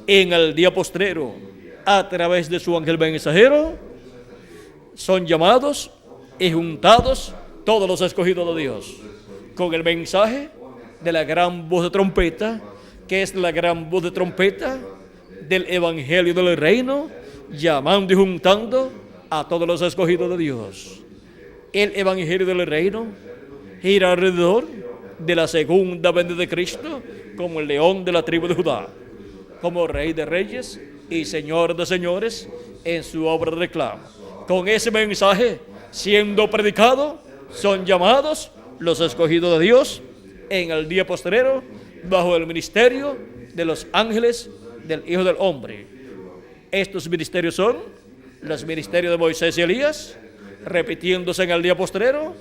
en el día postrero a través de su ángel mensajero. Son llamados y juntados todos los escogidos de Dios con el mensaje de la gran voz de trompeta, que es la gran voz de trompeta del evangelio del reino, llamando y juntando a todos los escogidos de Dios. El evangelio del reino gira alrededor de la segunda venida de Cristo como el león de la tribu de Judá, como rey de reyes y señor de señores en su obra de reclamo. Con ese mensaje siendo predicado, son llamados los escogidos de Dios en el día postrero bajo el ministerio de los ángeles del Hijo del Hombre. Estos ministerios son los ministerios de Moisés y Elías, repitiéndose en el día postrero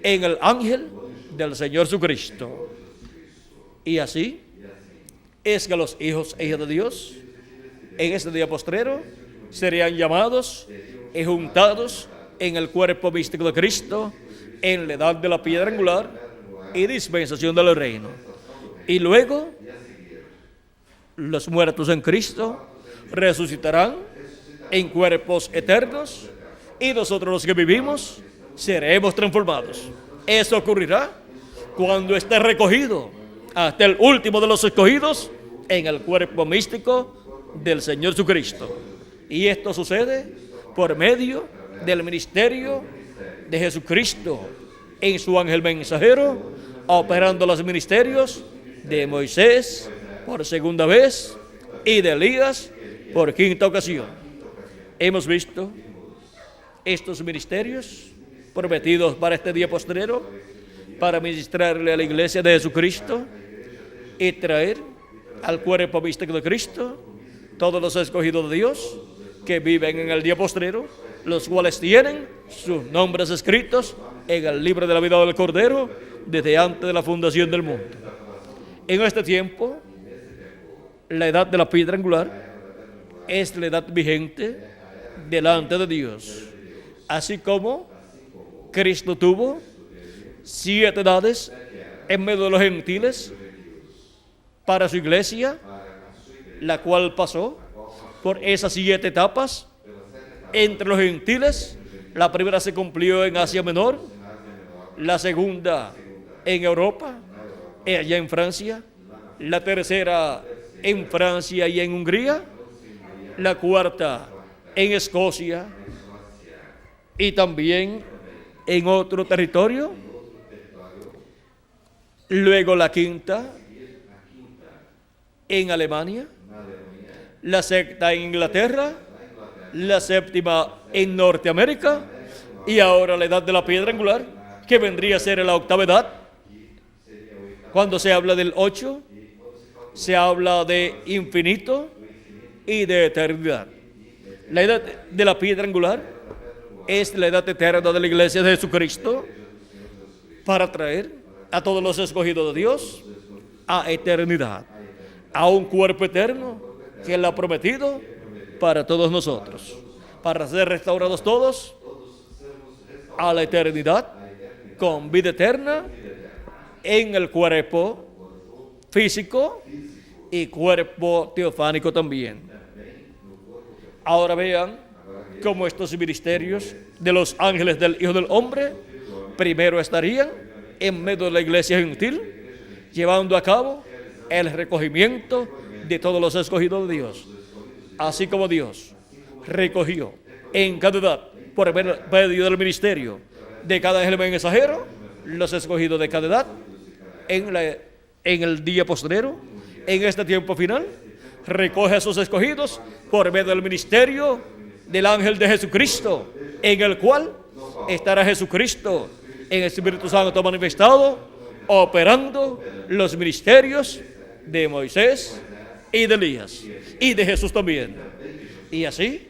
en el ángel del Señor Jesucristo. Y así es que los hijos e hijas de Dios en este día postrero serían llamados y juntados en el cuerpo místico de Cristo en la edad de la piedra angular y dispensación del reino. Y luego los muertos en Cristo resucitarán en cuerpos eternos y nosotros los que vivimos seremos transformados. Eso ocurrirá cuando esté recogido hasta el último de los escogidos en el cuerpo místico del Señor Jesucristo. Y esto sucede por medio del ministerio de Jesucristo en su ángel mensajero, operando los ministerios de Moisés por segunda vez y de Elías por quinta ocasión. Hemos visto estos ministerios prometidos para este día postrero, para ministrarle a la iglesia de Jesucristo y traer al cuerpo místico de Cristo todos los escogidos de Dios que viven en el día postrero, los cuales tienen sus nombres escritos en el libro de la vida del Cordero desde antes de la fundación del mundo. En este tiempo, la edad de la piedra angular es la edad vigente delante de Dios, así como Cristo tuvo 7 edades en medio de los gentiles para su iglesia, la cual pasó por esas 7 etapas entre los gentiles. La primera se cumplió en Asia Menor, la segunda en Europa, allá en Francia, la tercera en Francia y en Hungría, la cuarta en Escocia y también en otro territorio, luego la quinta en Alemania, la sexta en Inglaterra, la séptima en Norteamérica y ahora la edad de la piedra angular, que vendría a ser la octava edad. Cuando se habla del 8, se habla de infinito y de eternidad. La edad de la piedra angular es la edad eterna de la iglesia de Jesucristo para traer a todos los escogidos de Dios a eternidad, a un cuerpo eterno que Él ha prometido para todos nosotros, para ser restaurados todos a la eternidad con vida eterna en el cuerpo físico y cuerpo teofánico también. Ahora vean cómo estos ministerios de los ángeles del Hijo del Hombre primero estarían en medio de la iglesia gentil, llevando a cabo el recogimiento de todos los escogidos de Dios, así como Dios recogió en cada edad por medio del ministerio de cada ángel mensajero los escogidos de cada edad en el día postrero, en este tiempo final. recoge a sus escogidos por medio del ministerio del ángel de Jesucristo, en el cual estará Jesucristo en el Espíritu Santo manifestado, operando los ministerios de Moisés y de Elías, y de Jesús también. Y así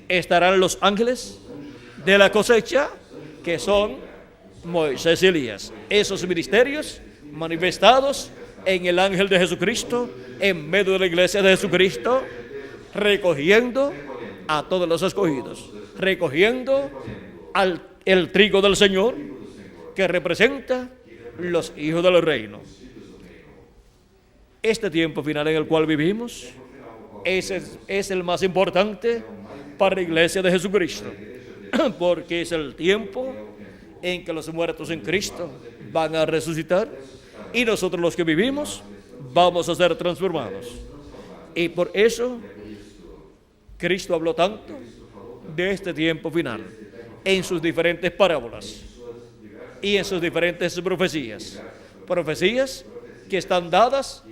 estarán los ángeles de la cosecha, que son Moisés y Elías. Esos ministerios manifestados en el ángel de Jesucristo, en medio de la iglesia de Jesucristo, recogiendo a todos los escogidos, recogiendo el trigo del Señor, que representa los hijos del reino. Este tiempo final en el cual vivimos es el más importante para la iglesia de Jesucristo, porque es el tiempo en que los muertos en Cristo van a resucitar y nosotros los que vivimos vamos a ser transformados. Y por eso Cristo habló tanto de este tiempo final en sus diferentes parábolas y en sus diferentes profecías que están dadas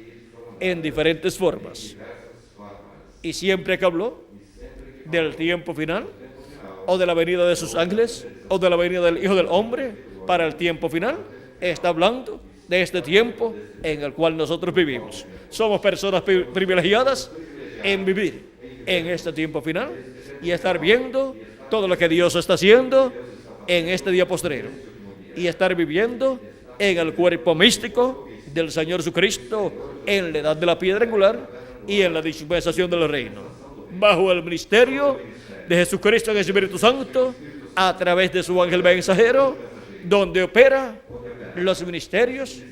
en diferentes formas. Y siempre que habló del tiempo final, o de la venida de sus ángeles, o de la venida del Hijo del Hombre para el tiempo final, está hablando de este tiempo en el cual nosotros vivimos. Somos personas privilegiadas en vivir en este tiempo final y estar viendo todo lo que Dios está haciendo en este día postrero, y estar viviendo en el cuerpo místico del Señor Jesucristo, en la edad de la piedra angular y en la dispensación del reino, bajo el ministerio de Jesucristo en el Espíritu Santo, a través de su ángel mensajero, donde opera los ministerios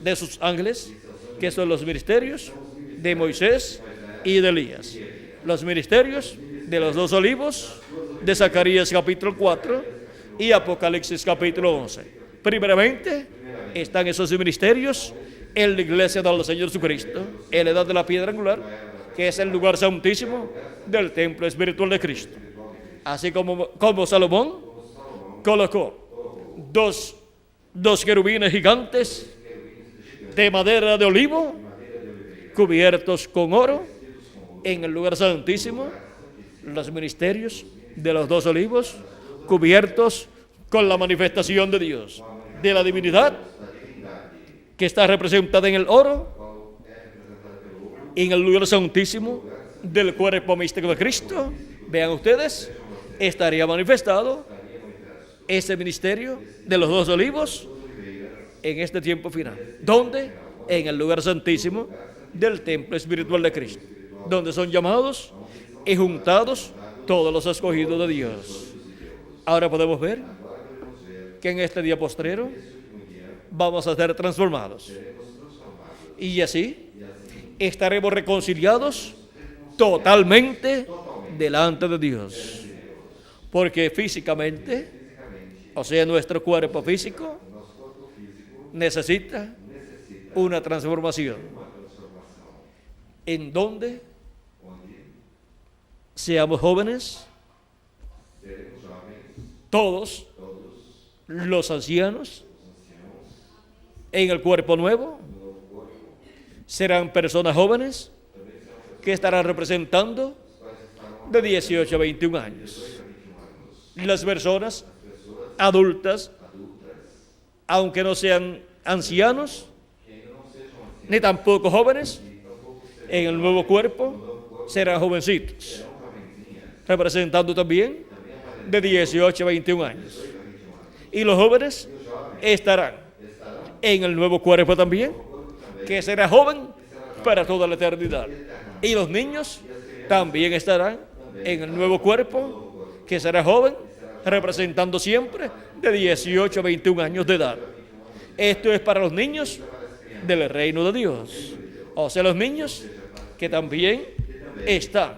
de sus ángeles, que son los ministerios de Moisés y de Elías, los ministerios de los dos olivos de Zacarías capítulo 4 y Apocalipsis capítulo 11. Primeramente están esos ministerios en la iglesia del Señor Jesucristo, en la edad de la piedra angular, que es el lugar santísimo del templo espiritual de Cristo. Así como Salomón colocó dos querubines gigantes de madera de olivo, cubiertos con oro, en el lugar santísimo, los ministerios de los dos olivos, cubiertos con la manifestación de Dios, de la divinidad, que está representada en el oro, en el lugar santísimo del cuerpo místico de Cristo. Vean ustedes, estaría manifestado ese ministerio de los dos olivos en este tiempo final. ¿Dónde? En el lugar santísimo del templo espiritual de Cristo, donde son llamados y juntados todos los escogidos de Dios. Ahora podemos ver que en este día postrero vamos a ser transformados, y así estaremos reconciliados totalmente delante de Dios, porque físicamente, o sea, nuestro cuerpo físico necesita una transformación, en donde seamos jóvenes, todos los ancianos en el cuerpo nuevo serán personas jóvenes que estarán representando de 18 a 21 años. Las personas adultas, aunque no sean ancianos ni tampoco jóvenes, en el nuevo cuerpo serán jovencitos, representando también de 18 a 21 años. Y los jóvenes estarán en el nuevo cuerpo también, que será joven para toda la eternidad. Y los niños también estarán en el nuevo cuerpo, que será joven, representando siempre de 18 a 21 años de edad. Esto es para los niños del reino de Dios, o sea, los niños que también están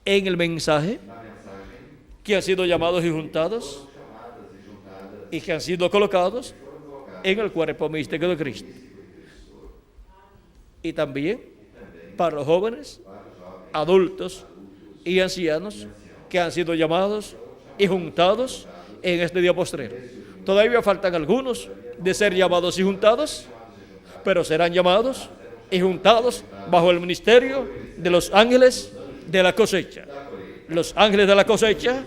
en el mensaje, que han sido llamados y juntados, y que han sido colocados en el cuerpo místico de Cristo. Y también para los jóvenes, adultos y ancianos que han sido llamados y juntados en este día postrero. Todavía faltan algunos de ser llamados y juntados, pero serán llamados y juntados bajo el ministerio de los ángeles de la cosecha. Los ángeles de la cosecha,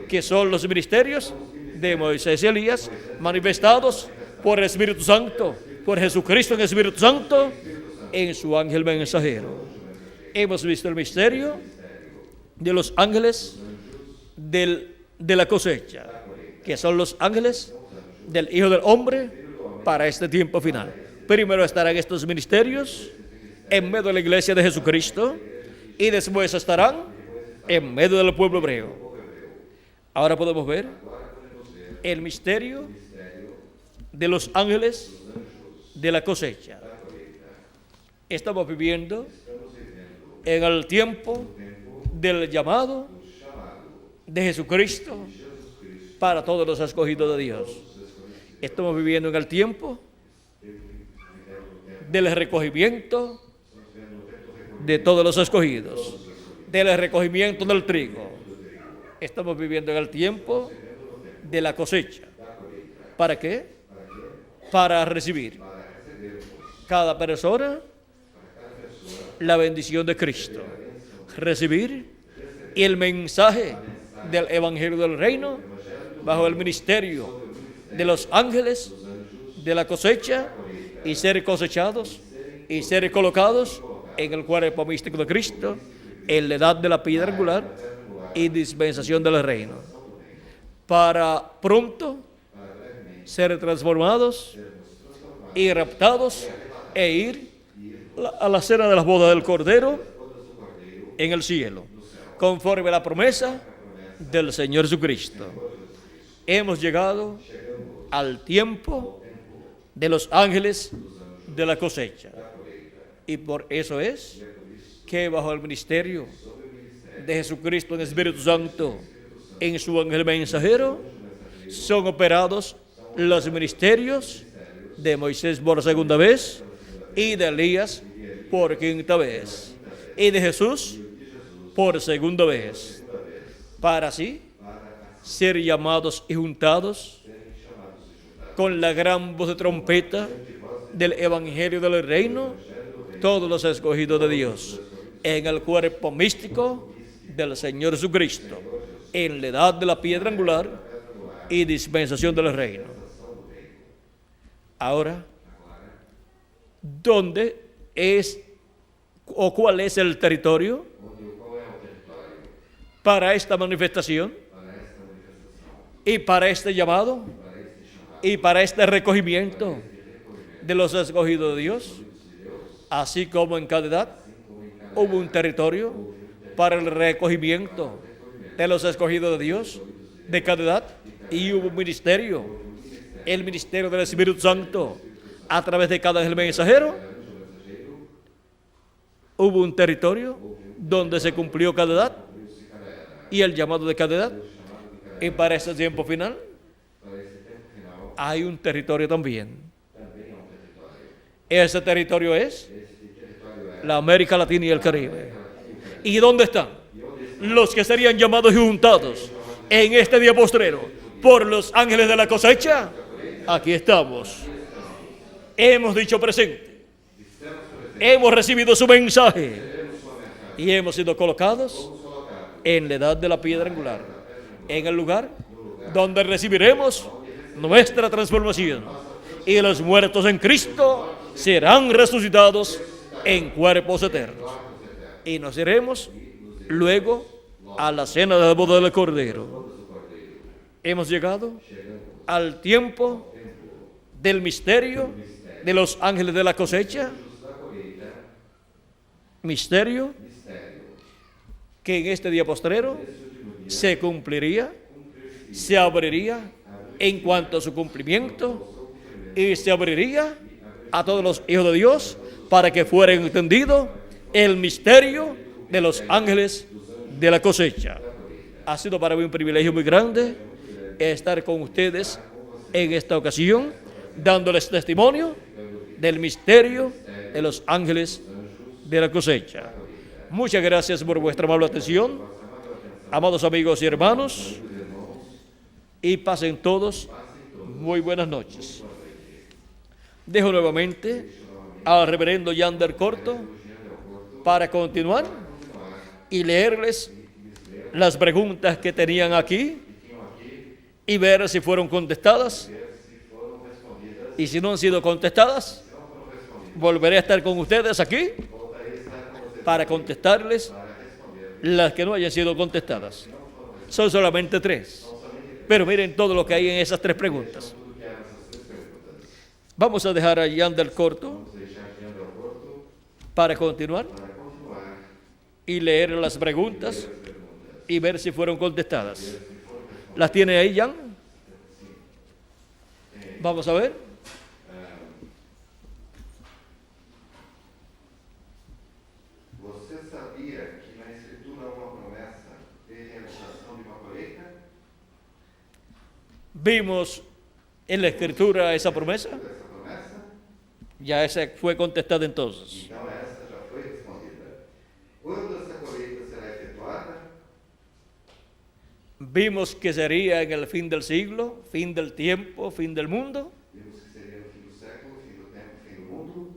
que son los ministerios de Moisés y Elías, manifestados por el Espíritu Santo, por Jesucristo en el Espíritu Santo, en su ángel mensajero. Hemos visto el misterio de los ángeles de la cosecha, que son los ángeles del Hijo del Hombre para este tiempo final. Primero estarán estos ministerios en medio de la iglesia de Jesucristo y después estarán en medio del pueblo hebreo. Ahora podemos ver el misterio de los ángeles de la cosecha. Estamos viviendo en el tiempo del llamado de Jesucristo para todos los escogidos de Dios. Estamos viviendo en el tiempo del recogimiento de todos los escogidos, del recogimiento del trigo. Estamos viviendo en el tiempo de la cosecha. ¿Para qué? Para recibir cada persona la bendición de Cristo, recibir el mensaje del Evangelio del Reino bajo el ministerio de los ángeles de la cosecha y ser cosechados y ser colocados en el cuerpo místico de Cristo, en la edad de la piedra angular y dispensación del reino, para pronto ser transformados y raptados e ir a la cena de las bodas del Cordero en el cielo, conforme a la promesa del Señor Jesucristo. Hemos llegado al tiempo de los ángeles de la cosecha, y por eso es que bajo el ministerio de Jesucristo en el Espíritu Santo, en su ángel mensajero, son operados los ministerios de Moisés por segunda vez, y de Elías por quinta vez, y de Jesús por segunda vez, para así ser llamados y juntados con la gran voz de trompeta del Evangelio del Reino, todos los escogidos de Dios, en el cuerpo místico del Señor Jesucristo, en la edad de la piedra angular y dispensación del reino. Ahora, ¿dónde es o cuál es el territorio para esta manifestación y para este llamado y para este recogimiento de los escogidos de Dios? Así como en cada edad hubo un territorio para el recogimiento de los escogidos de Dios de cada edad, y hubo un ministerio, el ministerio del Espíritu Santo a través de cada ángel mensajero. Hubo un territorio donde se cumplió cada edad y el llamado de cada edad, y para este tiempo final hay un territorio también. Ese territorio es la América Latina y el Caribe. ¿Y dónde están los que serían llamados y juntados en este día postrero por los ángeles de la cosecha? Aquí estamos. Hemos dicho presente. Hemos recibido su mensaje y hemos sido colocados en la edad de la piedra angular, en el lugar donde recibiremos nuestra transformación, y los muertos en Cristo serán resucitados en cuerpos eternos, y nos iremos luego a la cena de la boda del Cordero. Hemos llegado al tiempo del misterio de los ángeles de la cosecha, misterio que en este día postrero se cumpliría, se abriría en cuanto a su cumplimiento, y se abriría a todos los hijos de Dios para que fuera entendido el misterio de los ángeles de la cosecha. Ha sido para mí un privilegio muy grande estar con ustedes en esta ocasión, dándoles testimonio del misterio de los ángeles de la cosecha. Muchas gracias por vuestra amable atención, amados amigos y hermanos, y pasen todos muy buenas noches. Dejo nuevamente al reverendo Yander Corto para continuar y leerles las preguntas que tenían aquí y ver si fueron contestadas. Y si no han sido contestadas, volveré a estar con ustedes aquí para contestarles las que no hayan sido contestadas. Son solamente 3. Pero miren todo lo que hay en esas 3 preguntas. Vamos a dejar a Yander Corto para continuar y leer las preguntas y ver si fueron contestadas. ¿Las tiene ahí, Jan? Vamos a ver. Você sabia que na Escritura há uma promessa de realização de uma colheita? Vimos en la Escritura esa promesa. Essa promessa? Ya esa fue contestada entonces. Então essa já foi respondida. Quando essa colheita será efetuada? Vimos que sería en el fin del siglo, fin del tiempo, fin del mundo. Vimos que seria no fim do século, fim do tempo, fim do mundo.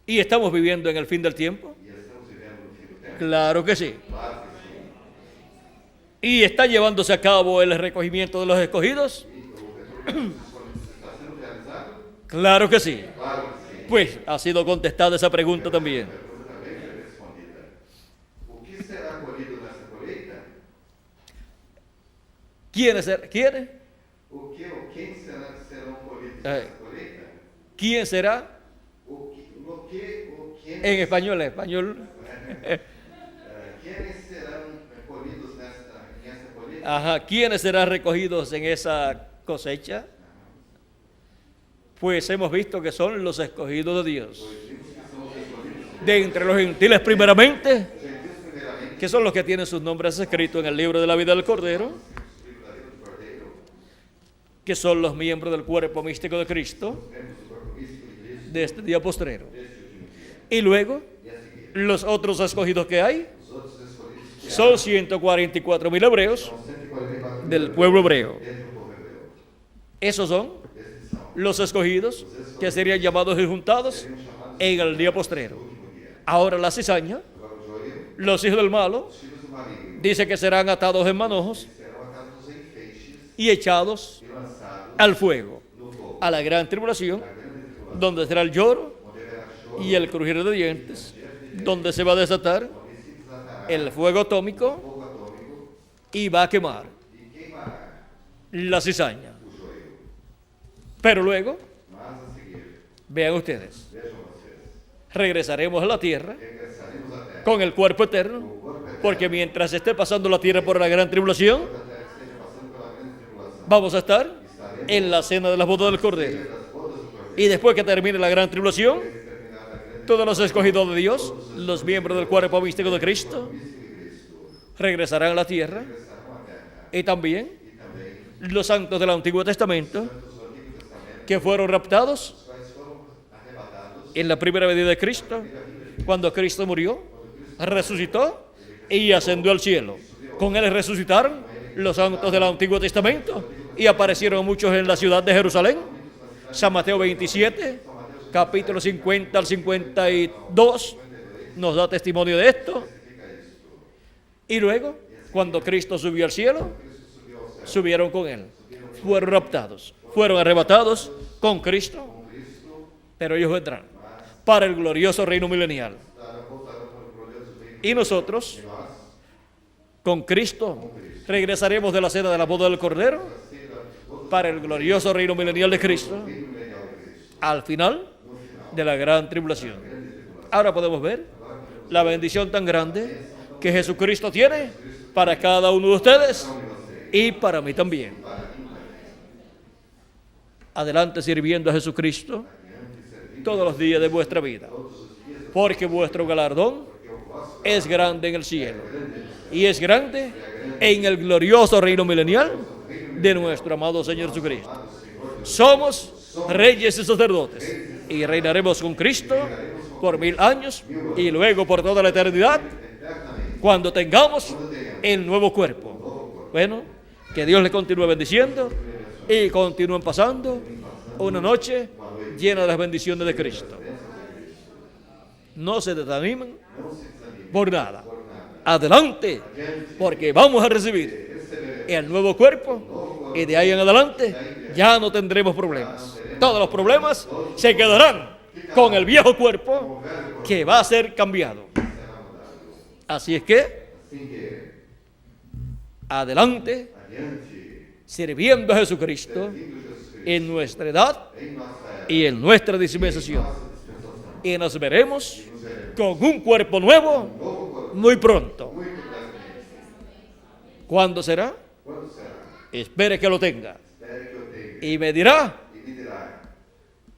¿Y estamos viviendo en el fin del tiempo? E estamos vivendo no fim do tempo? Claro que sí. Claro que sim. ¿Y está llevándose a cabo el recogimiento de los escogidos? E o retorno dos escolhidos está sendo realizado? Claro que sí. Claro que sim. Pues ha sido contestada esa pregunta también. A pergunta também foi respondida. O que será colhido nessa colheita? ¿Quién? O que ou quem serão colhidos Eh. nessa colheita? ¿Quién será? O que ou quem En español. ¿Quiénes serán colhidos en esta colheita? Ajá. ¿Quiénes serán recogidos en esa cosecha? Pues hemos visto que son los escogidos de Dios. De entre los gentiles primeramente, que son los que tienen sus nombres escritos en el libro de la vida del Cordero, que son los miembros del cuerpo místico de Cristo, de este día postrero. Y luego, los otros escogidos que hay, son 144.000 hebreos del pueblo hebreo. Esos son los escogidos que serían llamados y juntados en el día postrero. Ahora la cizaña, los hijos del malo, dice que serán atados en manojos y echados al fuego, a la gran tribulación, donde será el lloro y el crujir de dientes, donde se va a desatar el fuego atómico y va a quemar la cizaña. Pero luego, vean ustedes, regresaremos a la tierra con el cuerpo eterno, porque mientras esté pasando la tierra por la gran tribulación, vamos a estar en la cena de las bodas del Cordero. Y después que termine la gran tribulación, todos los escogidos de Dios, los miembros del cuerpo místico de Cristo, regresarán a la tierra. Y también los santos del Antiguo Testamento, que fueron raptados en la primera venida de Cristo, cuando Cristo murió, resucitó y ascendió al cielo. Con él resucitaron los santos del Antiguo Testamento y aparecieron muchos en la ciudad de Jerusalén. San Mateo 27, capítulo 50 al 52, nos da testimonio de esto. Y luego, cuando Cristo subió al cielo, subieron con él, fueron raptados, fueron arrebatados con Cristo, pero ellos vendrán para el glorioso reino milenial. Y nosotros, con Cristo, regresaremos de la cena de la boda del Cordero para el glorioso reino milenial de Cristo, al final de la gran tribulación. Ahora podemos ver la bendición tan grande que Jesucristo tiene para cada uno de ustedes y para mí también. Adelante sirviendo a Jesucristo todos los días de vuestra vida, porque vuestro galardón es grande en el cielo y es grande en el glorioso reino milenial de nuestro amado Señor Jesucristo. Somos reyes y sacerdotes y reinaremos con Cristo por 1000 años y luego por toda la eternidad cuando tengamos el nuevo cuerpo. Bueno, que Dios les continúe bendiciendo y continúen pasando una noche llena de las bendiciones de Cristo. No se desanimen não se desanime por nada. por nada. Adelante, Adiante, porque vamos a recibir receberemos el nuevo cuerpo y de ahí en adelante ya no tendremos problemas. Todos los problemas se quedarán con el viejo cuerpo que va a ser cambiado. será mudado. Así es que Assim que, adelante, adiante, sirviendo a Jesucristo servindo Jesus Cristo en nuestra edad em nossa era, y en nuestra dispensación. nossa dispensação, Y nos veremos nos veremos con un cuerpo nuevo novo corpo, muy pronto. muito brevemente. ¿Cuándo será? Quando será? Espere que lo tenga. Espere que eu tenha. Y me dirá, E me dirá,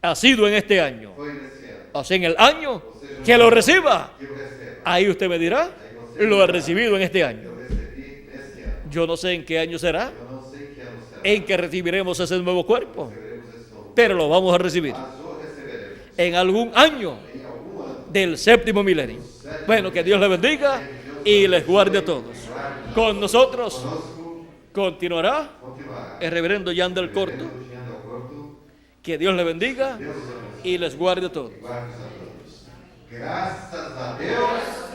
ha sido en este año. foi nesse ano, O sea, en el año que lo reciba. que eu recebo. Ahí usted me dirá, lo he recibido en este año. Eu recebi nesse ano. Yo no sé en qué año será Eu não sei que ano será. en que recibiremos ese nuevo cuerpo, Receberemos esse novo. pero lo vamos a recibir Mas o receberemos en algún año em algum ano. del séptimo milenio. Bueno, que Dios les bendiga y les guarde a todos. Con nosotros Conosco continuará continuará. el reverendo Jan del Corto. Jean Del Corto, Que Dios les bendiga Deus os abençoe. y les guarde a todos. Guarde a todos. Graças a Deus.